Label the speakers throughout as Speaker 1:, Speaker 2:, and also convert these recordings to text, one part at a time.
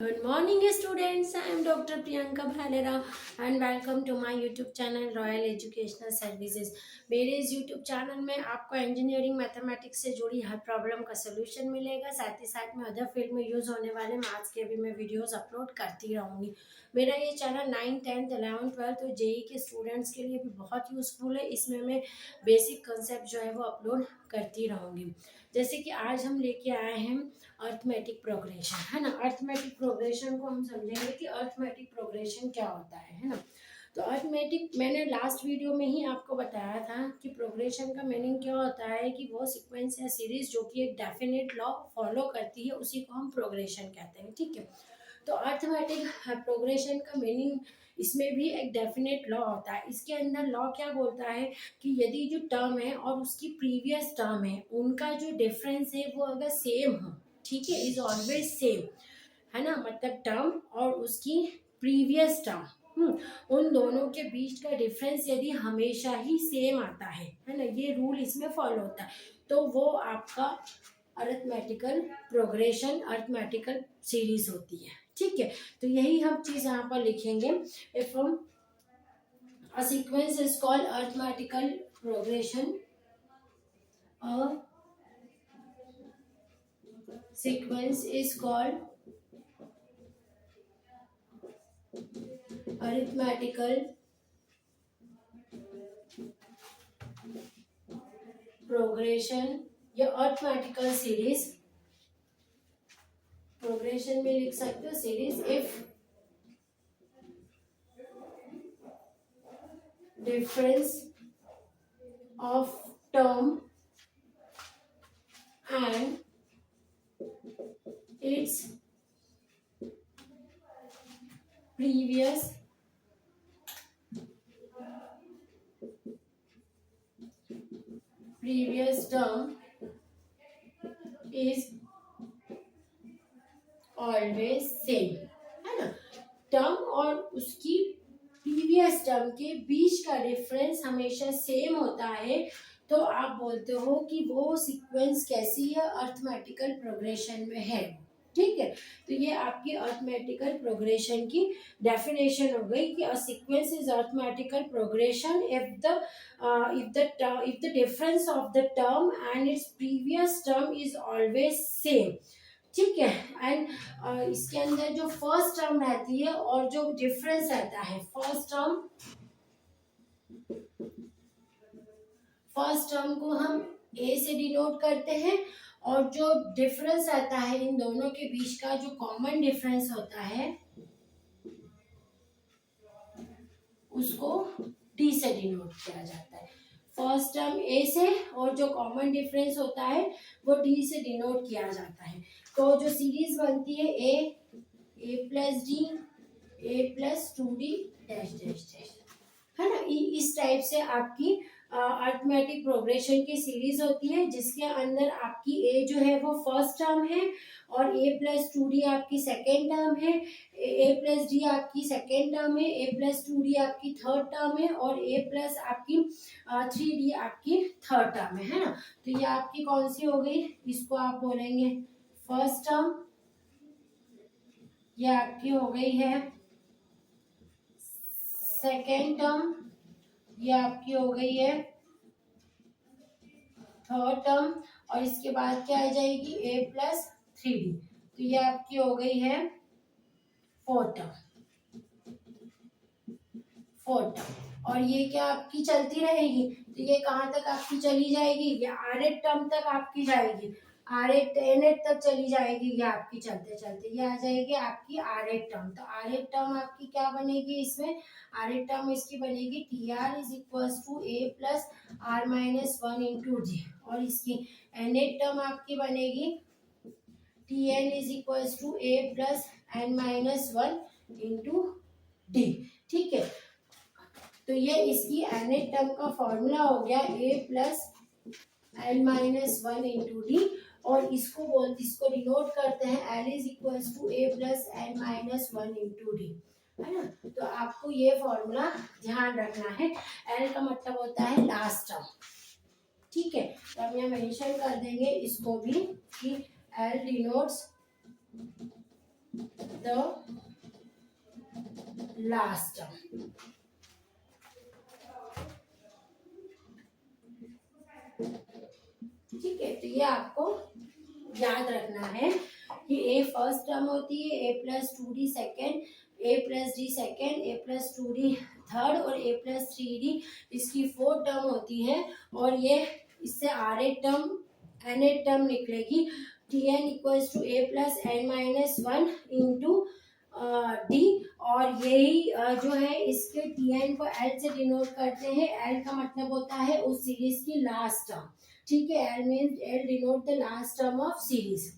Speaker 1: Good morning, students. I am Dr. Priyanka Bhalera and welcome to my YouTube channel Royal Educational Services. मेरे इस YouTube channel में आपको engineering mathematics से जुड़ी हर problem का solution मिलेगा। साथ ही साथ में अदर फील्ड में यूज़ होने वाले मैथ्स के भी मैं वीडियोस अपलोड करती रहूँगी। मेरा ये channel 9th 10th 11th 12th और जेई के स्टूडेंट्स के लिए भी बहुत यूज़फुल है। इसमें मैं बेसिक कंसेप्ट जो है वो अपलोड करती रहूँगी। जैसे कि आज हम लेके आए हैं अर्थमेटिक प्रोग्रेशन, है ना। अर्थमेटिक प्रोग्रेशन को हम समझेंगे कि अर्थमेटिक प्रोग्रेशन क्या होता है ना। तो अर्थमेटिक मैंने लास्ट वीडियो में ही आपको बताया था कि प्रोग्रेशन का मीनिंग क्या होता है कि वो सीक्वेंस या सीरीज जो कि एक डेफिनेट लॉ फॉलो करती है उसी को हम प्रोग्रेशन कहते हैं, ठीक है। तो अर्थमेटिक प्रोग्रेशन का मीनिंग इसमें भी एक डेफिनेट लॉ होता है। इसके अंदर लॉ क्या बोलता है कि यदि जो टर्म है और उसकी प्रीवियस टर्म है उनका जो डिफरेंस है वो अगर सेम हो, ठीक है, इज ऑलवेज सेम, है ना। मतलब टर्म और उसकी प्रीवियस टर्म, उन दोनों के बीच का डिफरेंस यदि हमेशा ही सेम आता है ना, ये रूल इसमें फॉलो होता है, तो वो आपका अरिथमेटिकल प्रोग्रेशन अरिथमेटिकल सीरीज होती है, ठीक है। तो यही हम चीज यहाँ पर लिखेंगे। इफ हम a sequence is called arithmetical progression, a sequence is called arithmetical progression या अरिथमेटिकल सीरीज। प्रोग्रेशन में लिख सकते हो series if difference of term and its previous term is always same, है ना। टर्म और उसकी प्रीवियस टर्म के बीच का डिफरेंस हमेशा सेम होता है, तो आप बोलते हो कि वो सीक्वेंस कैसी है, अरिथमेटिकल प्रोग्रेशन में है, ठीक है। तो ये आपकी अरिथमेटिकल प्रोग्रेशन की डेफिनेशन हो गई कि a sequence is arithmetical progression if the difference of the term and its previous term is always same, ठीक है। एंड इसके अंदर जो फर्स्ट टर्म रहती है और जो डिफरेंस रहता है, फर्स्ट टर्म को हम ए से डिनोट करते हैं और जो डिफरेंस रहता है इन दोनों के बीच का जो कॉमन डिफरेंस होता है उसको डी से डिनोट किया जाता है। फर्स्ट टर्म ए से और जो कॉमन डिफरेंस होता है वो डी से डिनोट किया जाता है। तो जो सीरीज बनती है A plus D A plus 2d dash dash dash, है ना। इस टाइप से आपकी अरिथमेटिक प्रोग्रेशन की सीरीज होती है जिसके अंदर आपकी ए जो है वो फर्स्ट टर्म है और ए प्लस 2d आपकी सेकेंड टर्म है, ए प्लस डी आपकी सेकेंड टर्म है, ए प्लस 2d आपकी थर्ड टर्म है और ए प्लस आपकी 3d आपकी थर्ड टर्म है ना। तो ये आपकी कौन सी हो गई, इसको आप बोलेंगे फर्स्ट टर्म, ये आपकी हो गई है सेकेंड टर्म, ये आपकी हो गई है थर्ड टर्म और इसके बाद क्या आ जाएगी ए प्लस 3d, तो ये आपकी हो गई है फोर्थ टर्म और ये क्या आपकी चलती रहेगी, तो ये कहाँ तक आपकी चली जाएगी, ये आर टर्म तक आपकी जाएगी, एन एट तक चली जाएगी, ये आपकी चलते चलते ये आ जाएगी आपकी आर टर्म। तो आर टर्म आपकी क्या बनेगी, इसमें आर टर्म इसकी बनेगी T R is equal to A plus R minus 1 into G और इसकी एन टर्म आपकी बनेगी T N is equal to A plus N minus 1 into D, ठीक है। तो ये इसकी एन टर्म का फॉर्मूला हो गया A plus N minus 1 into D और इसको डिनोट करते हैं L is equal to A plus N minus 1 into D, है ना। तो आपको ये फॉर्मूला ध्यान रखना है। एल का मतलब होता है लास्ट टर्म, ठीक है। तो हम यहाँ मेंशन कर देंगे इसको भी कि L denotes the last term. ठीक है, तो ये आपको याद रखना है कि ए फर्स्ट टर्म होती है, A plus two D second, A plus D second, A plus two D third और ए प्लस थ्री डी इसकी फोर्थ टर्म होती है। और ये इससे R th term N th term निकलेगी। T N equals to A plus N minus one into D. और यही जो है इसके टी एन को एल से डिनोट करते हैं। एल का मतलब होता है उस सीरीज की लास्ट टर्म। ठीक है, L means L denote the last term of series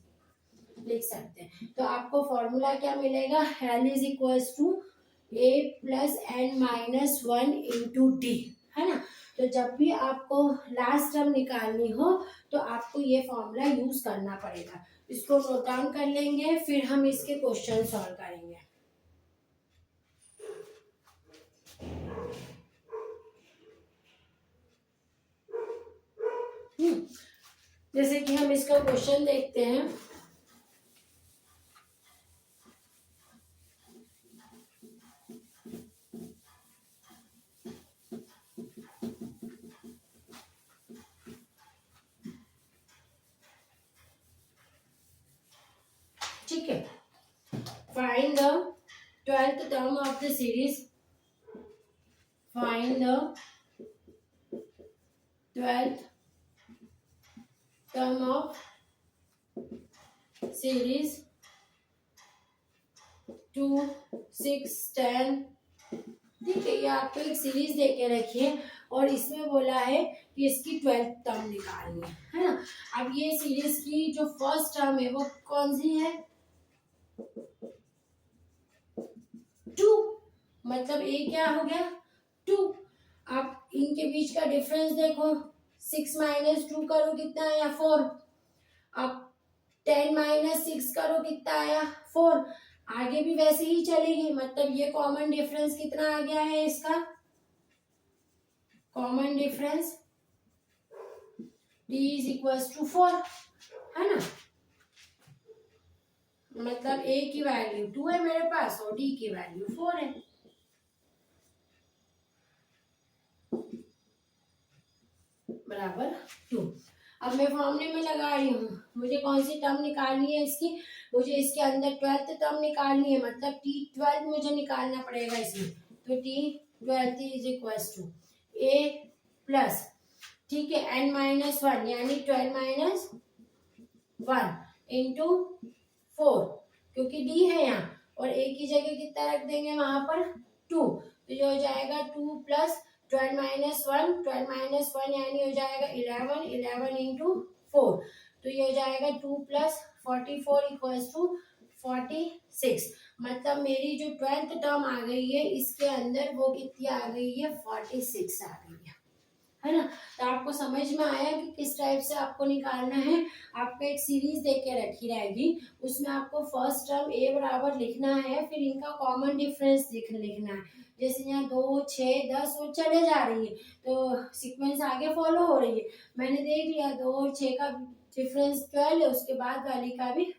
Speaker 1: लिख सकते हैं। तो आपको फॉर्मूला क्या मिलेगा, L is equals to A plus N minus one into D, है ना। तो जब भी आपको लास्ट टर्म निकालनी हो तो आपको ये फॉर्मूला यूज करना पड़ेगा। इसको नोट डाउन कर लेंगे, फिर हम इसके क्वेश्चन सॉल्व करेंगे। जैसे कि हम इसका क्वेश्चन देखते हैं। ठीक है, find the 12th term of the series. Find the 12th term of series 2, 6, 10। ठीक है, ये आपको एक सीरीज दे के रखिए और इसमें बोला है कि इसकी 12th टर्म निकालनी है ना। अब ये सीरीज की जो फर्स्ट टर्म है वो कौन सी है, 2, मतलब ए क्या हो गया 2। अब इनके बीच का डिफरेंस देखो, 6 माइनस 2 करो कितना आया 4। अब 10 माइनस 6 करो कितना आया 4। आगे भी वैसे ही चलेगी, मतलब ये कॉमन डिफरेंस कितना आ गया है इसका, common difference d is equals to 4, है ना। मतलब a की वैल्यू 2 है मेरे पास और d की वैल्यू 4 है। बराबर 2। अब मैं फॉर्मूले में लगा रही हूँ, मुझे कौन सी टर्म निकालनी है इसकी, मुझे इसके अंदर 12th टर्म निकालनी है, मतलब t12 मुझे निकालना पड़ेगा इसमें। तो t12 is equals to a plus, ठीक है, n माइनस वन यानी 12 माइनस 1 इंटू 4, क्योंकि d है यहाँ और a की जगह कितना रख देंगे वहां पर 2। तो ये हो जाएगा 2 प्लस 12 माइनस 1, 12 माइनस 1 यानी हो जाएगा 11, 11 इंटू 4। तो ये हो जाएगा 2 प्लस 44 इक्वल्स टू 46। मतलब मेरी जो 12th टर्म आ गई है इसके अंदर वो कितनी आ गई है 46 आ गई है ना। तो आपको समझ में आया कि किस टाइप से आपको निकालना है। आपको एक सीरीज दे के रखी रहेगी, उसमें आपको फर्स्ट टर्म a बराबर लिखना है, फिर इनका कॉमन डिफरेंस लिखना है। जैसे यहाँ 2, 6, 10 और चले जा रही है तो सीक्वेंस आगे फॉलो हो रही है। मैंने देख लिया 2 और 6 का डिफरेंस 12 है, उसके बाद वाली का भी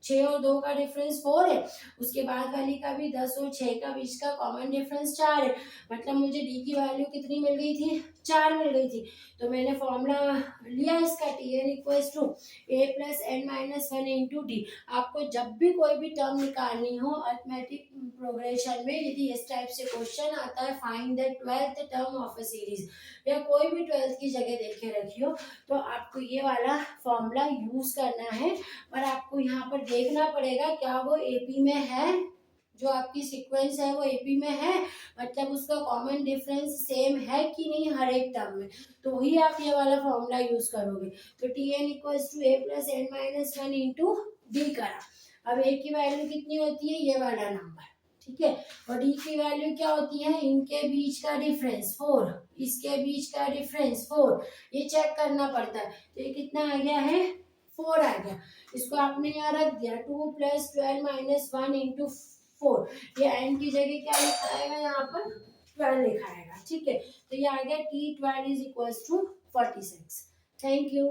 Speaker 1: 6 और 2 का डिफरेंस 4 है, उसके बाद वाली का भी 10 और 6 का बीच का कॉमन डिफरेंस 4 है। मतलब मुझे डी की वैल्यू कितनी मिल गई थी 4 मिल गई थी। तो मैंने फॉर्मूला लिया इसका T N equals to A plus N minus one into D. आपको जब भी कोई भी टर्म निकालनी हो अरिथमेटिक प्रोग्रेशन में, यदि इस टाइप से क्वेश्चन आता है find the 12th term of a series या कोई भी 12th की जगह देखे रखी हो, तो आपको ये वाला फॉर्मूला यूज करना है। पर आपको यहाँ पर देखना पड़ेगा क्या वो एपी में है, जो आपकी सीक्वेंस है वो एपी में है, मतलब उसका कॉमन डिफरेंस सेम है कि नहीं हर एक टर्म में, तो ही आप ये वाला फॉर्मूला यूज करोगे। तो T N equals to A plus N minus one into D करा। अब ए की वैल्यू कितनी होती है ये वाला नंबर, ठीक है, और डी की वैल्यू क्या होती है, इनके बीच का डिफरेंस 4, इसके बीच का डिफरेंस 4, ये चेक करना पड़ता है। तो ये कितना आ गया है 4 आ गया। इसको आपने यहाँ रख दिया 2 प्लस 12 माइनस 1 इंटू 4। ये एन की जगह क्या लिखा आएगा यहाँ पर 12 लिखा आएगा, ठीक है। तो ये आ गया t12 is equals to 46। Thank you.